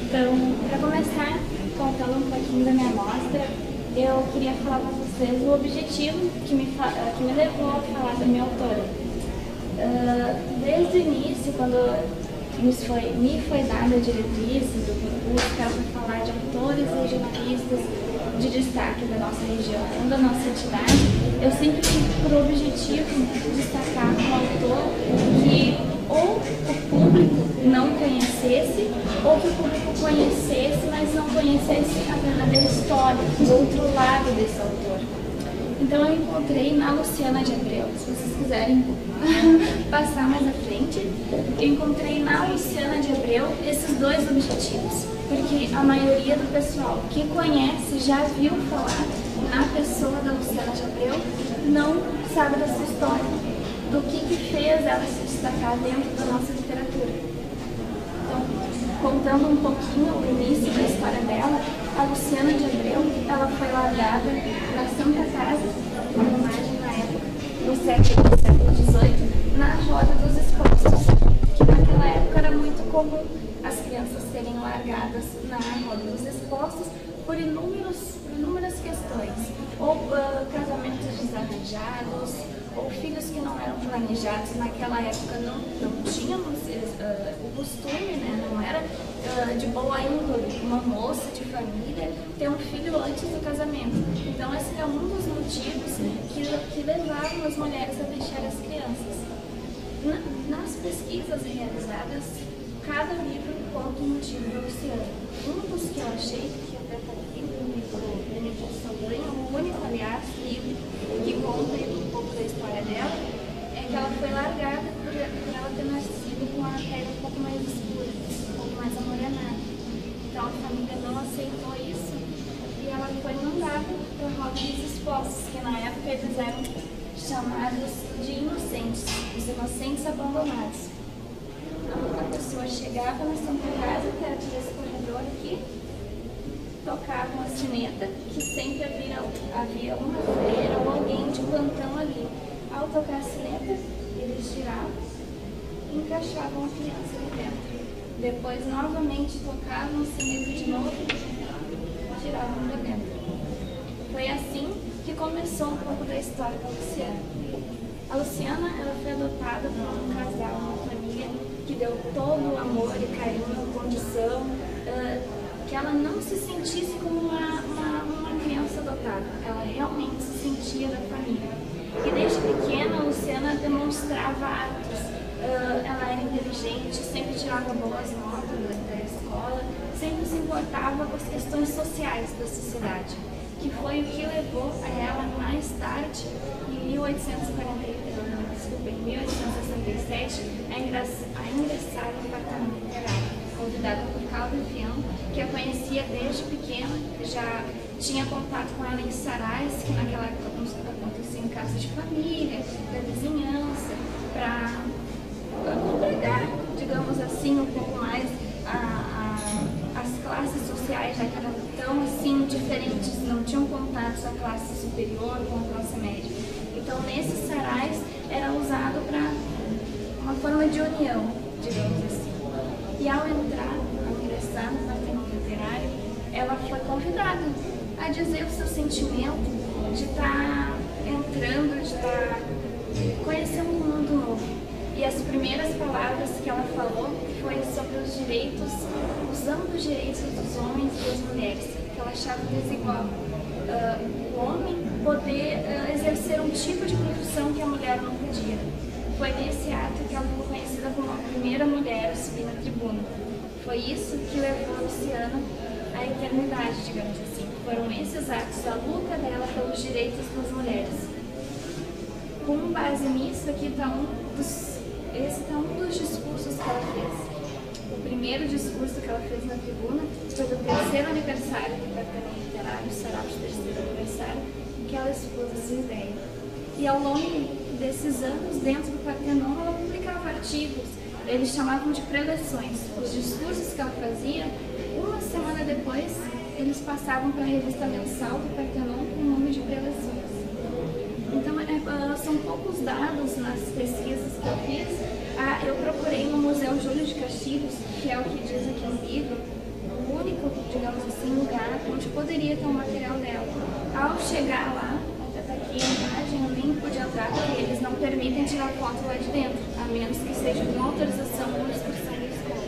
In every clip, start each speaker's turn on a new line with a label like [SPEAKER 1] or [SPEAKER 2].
[SPEAKER 1] Então, para começar, contando um pouquinho da minha mostra, eu queria falar para vocês o objetivo que me levou a falar da minha autora. Desde o início, quando me foi dada a diretriz do concurso, que era para falar de autores e jornalistas de destaque da nossa região, da nossa entidade, eu sempre tive por objetivo destacar um autor que ou o público não conhecesse, ou que o público conhecesse, mas não conhecesse a verdadeira história, o outro lado desse autor. Então eu encontrei na Luciana de Abreu, se vocês quiserem passar mais à frente, eu encontrei na Luciana de Abreu esses dois objetivos, porque a maioria do pessoal que conhece já viu falar na pessoa da Luciana de Abreu, não sabe da sua história, do que fez ela se destacar dentro da nossa literatura. Então, contando um pouquinho o início da história dela, a Luciana de Abreu, ela foi largada na Santa Casa, uma imagem na época, no século XVIII, na Roda dos Expostos, que naquela época era muito comum as crianças serem largadas na Roda dos Expostos por inúmeras questões, ou casamentos desarranjados, ou filhos que não eram planejados. Naquela época não tínhamos o costume, né? Não era de boa índole uma moça de família ter um filho antes do casamento. Então esse é um dos motivos que levavam as mulheres a deixar as crianças. Nas pesquisas realizadas, cada livro conta um motivo da Luciana. Um dos que eu achei, que até está aqui no livro Benedito Saldanha, o único, aliás, livro que conta um pouco da história dela, é que ela foi largada por ela ter nascido com a pele um pouco mais escura, um pouco mais amorenada. Então a família não aceitou isso e ela foi mandada para a Roda dos Expostos, que na época eles eram chamados de inocentes, os inocentes abandonados. A pessoa chegava na Santa Casa, que era esse corredor aqui, tocava uma sineta, que sempre havia uma freira ou alguém de plantão ali. Ao tocar a sineta, eles giravam e encaixavam a criança ali dentro. Depois, novamente, tocavam a sineta de novo e giravam para dentro. Foi assim que começou um pouco da história da Luciana. A Luciana, ela foi adotada por um casal, uma família que deu todo o amor e carinho, condição, que ela não se sentisse como uma criança adotada, ela realmente se sentia da família. E desde pequena, a Luciana demonstrava atos, ela era inteligente, sempre tirava boas notas da escola, sempre se importava com as questões sociais da sociedade, que foi o que levou a ela mais tarde, em 1867, a ingressar no departamento literário, convidada por Calvin Fian, que a conhecia desde pequena, já tinha contato com ela em sarais, que naquela época acontecia em casas de família, da vizinhança, para congregar, digamos assim, um pouco mais as classes sociais, já que eram tão assim diferentes, não tinham contatos a classe superior com a classe média. Então, nesses sarais era usado para uma forma de união, digamos assim. E ao ingressar no departamento literário, ela foi convidada a dizer o seu sentimento de estar entrando, de estar conhecendo um mundo novo. E as primeiras palavras que ela falou foi sobre os direitos, os amplos direitos dos homens e das mulheres, que ela achava desigual. O homem poder exercer um tipo de profissão que a mulher não podia. Foi nesse ato que ela foi conhecida como a primeira mulher a subir na tribuna. Foi isso que levou a Luciana à eternidade, digamos assim. Foram esses atos, a luta dela pelos direitos das mulheres. Com base nisso, aqui está esse está um dos discursos que ela fez. O primeiro discurso que ela fez na tribuna foi do terceiro aniversário do departamento literário, o sarau de terceiro aniversário, que ela expôs essa ideia. E ao longo desses anos, dentro do Partenon, ela publicava artigos, eles chamavam de preleções. Os discursos que ela fazia, uma semana depois, eles passavam para a revista mensal do Partenon com o nome de preleções. Então, são poucos dados nas pesquisas que eu fiz. Eu procurei no Museu Júlio de Castilhos, que é o que diz aqui no livro, conseguiria ter o material dela. Ao chegar lá, até tá aqui a imagem, eu nem pude entrar porque eles não permitem tirar foto lá de dentro, a menos que seja com autorização ou inscrição da escola.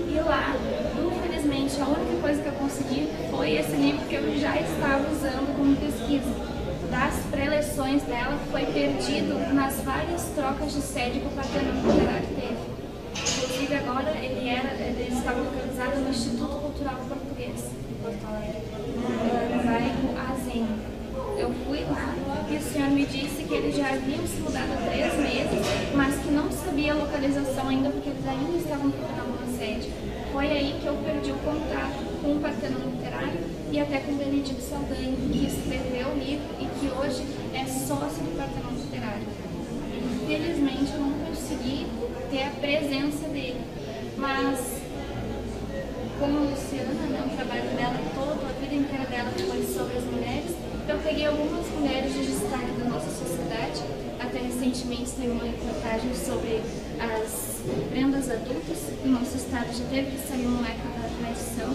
[SPEAKER 1] E lá, infelizmente, a única coisa que eu consegui foi esse livro que eu já estava usando como pesquisa. Das preleções dela foi perdido nas várias trocas de sede que o Partenon Literário teve. Inclusive agora ele estava localizado no Instituto Cultural Português, em Porto Alegre, no bairro Azen. Eu fui lá e o senhor me disse que eles já haviam se mudado há 3 meses, mas que não sabia a localização ainda porque eles ainda estavam procurando uma sede. Foi aí que eu perdi o contato com o Partenon Literário e até com o Benedito Saldanha, que escreveu o livro e que hoje é sócio do Partenon Literário. Infelizmente eu não consegui ter a presença dele, mas como a Luciana, né, o trabalho dela todo, a vida inteira dela foi sobre as mulheres, eu peguei algumas mulheres de destaque da nossa sociedade. Até recentemente saiu uma reportagem sobre as prendas adultas. O nosso estado já teve que sair uma edição,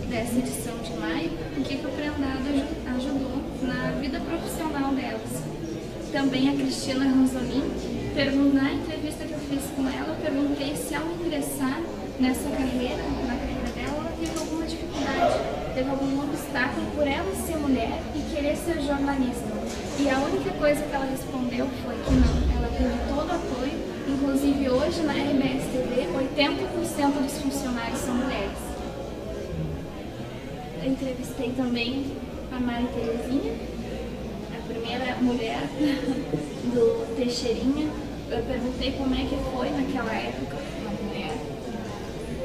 [SPEAKER 1] dessa edição de maio, o que o prendado ajudou na vida profissional delas. Também a Cristina Ranzolin, na entrevista que eu fiz com ela, eu perguntei se ao ingressar nessa carreira, na carreira dela, ela teve alguma dificuldade, teve algum obstáculo por ela ser mulher e querer ser jornalista. E a única coisa que ela respondeu foi que não, ela teve todo o apoio, inclusive hoje na RBS TV, 80% dos funcionários são mulheres. Eu entrevistei também a Mari Terezinha, a primeira mulher do Teixeirinha. Eu perguntei como é que foi naquela época uma mulher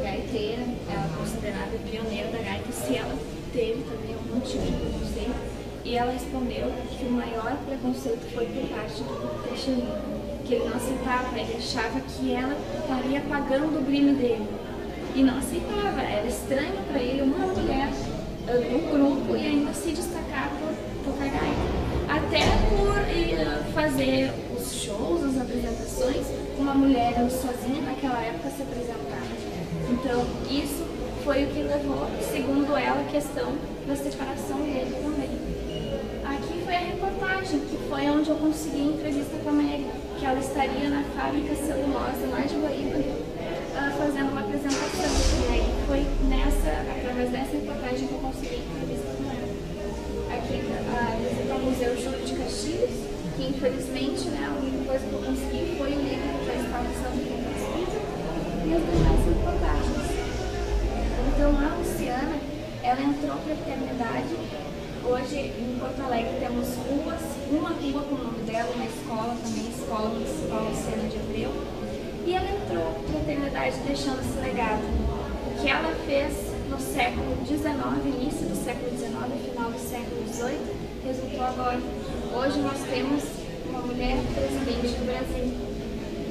[SPEAKER 1] gaiteira, ela é considerada pioneira da gaita, se ela teve também algum tipo de preconceito. E ela respondeu que o maior preconceito foi por parte do Teixeirinha, que ele não aceitava, ele achava que ela estaria apagando o brilho dele. E não aceitava, era estranho para ele uma mulher no grupo e ainda se destacar por tocar gaita. Até por fazer os shows, as apresentações, uma mulher sozinha naquela época se apresentava. Então isso foi o que levou, segundo ela, a questão da separação dele também. Aqui foi a reportagem, que foi onde eu consegui a entrevista com a Mary, que ela estaria na fábrica celulose lá de Guaíba, fazendo uma apresentação. E aí foi através dessa reportagem que eu consegui a entrevista com ela. Aqui visita o Museu Júlio de Castilhos, que infelizmente, né, a única coisa que eu consegui foi o livro que já estava usando como pesquisa e as demais reportagens. Então a Luciana, ela entrou para a eternidade. Hoje em Porto Alegre temos ruas, uma rua com o nome dela, uma escola também, Escola Municipal Luciana de Abreu. E ela entrou para a eternidade deixando esse legado. O que ela fez no século XIX, início do século XIX, final do século XVIII, resultou agora. Hoje nós temos uma mulher presidente do Brasil.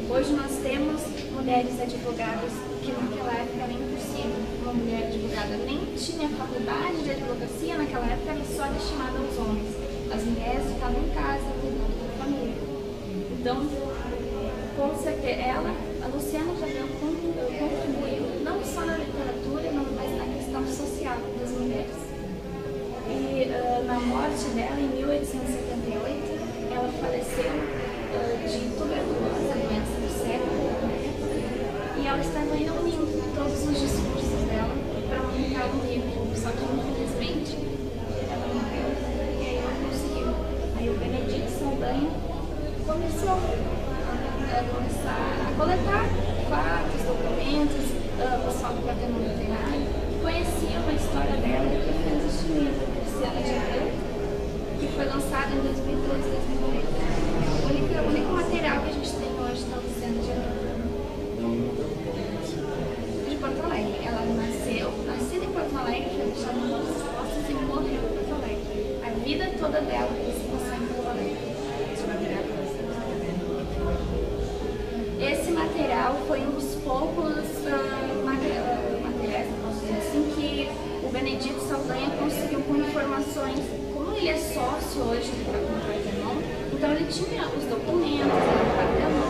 [SPEAKER 1] Hoje nós temos mulheres advogadas, que naquela época era impossível. Uma mulher advogada nem tinha faculdade de advocacia, naquela época era só destinada aos homens. As mulheres ficavam em casa, cuidando da família. Então, com certeza, a Luciana de Abreu contribuiu não só na literatura, mas na questão social das mulheres. E na morte dela, em 1878, ela faleceu de tuberculose, a doença do século, e ela estava reunindo todos os discursos dela para montar um livro, só que infelizmente ela morreu e aí não conseguiu. Aí o Benedito Saldanha começou a coletar fatos, documentos, o pessoal do Partenon Literário, que conheciam a história dela e que fez este livro, Luciana de Abreu, que foi lançado em 2012, 2008. O único material que a gente tem hoje da Luciana de Abreu. De Porto Alegre. Ela nascida em Porto Alegre, foi deixada em Novos Postos e morreu em Porto Alegre. A vida toda dela se passou em Porto Alegre. Esse material foi um dos poucos materiais, posso dizer assim, que o Benedito Saldanha conseguiu com informações. Como ele é sócio hoje do Partenon, então ele tinha os documentos do Partenon,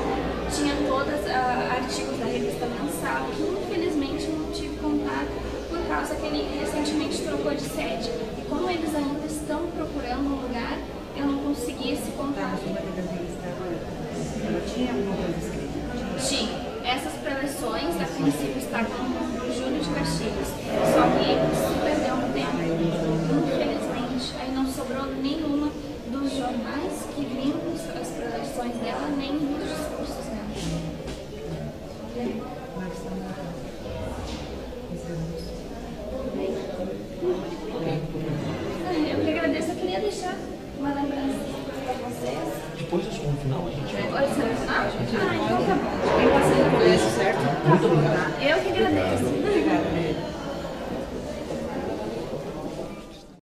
[SPEAKER 1] tinha todos artigos da revista mensal, que infelizmente não tive contato por causa que ele recentemente trocou de sede. E como eles ainda estão procurando um lugar, eu não consegui esse contato.
[SPEAKER 2] Ela tinha alguma coisa escrita?
[SPEAKER 1] Tinha. Essas preleções, a princípio, estavam no Júlio de Caxias. Só que se perdeu um tempo, infelizmente. Aí não sobrou nenhuma dos jornais que vinham as preleções dela, nem dos discursos dela. Eu que agradeço. Eu queria deixar uma lembrança para vocês.
[SPEAKER 3] Depois do som final, a gente vai.
[SPEAKER 1] Oi, senhor. Então tá bom. Eu passei.
[SPEAKER 2] Certo?
[SPEAKER 1] Tá bom. Eu que agradeço.
[SPEAKER 2] Obrigada.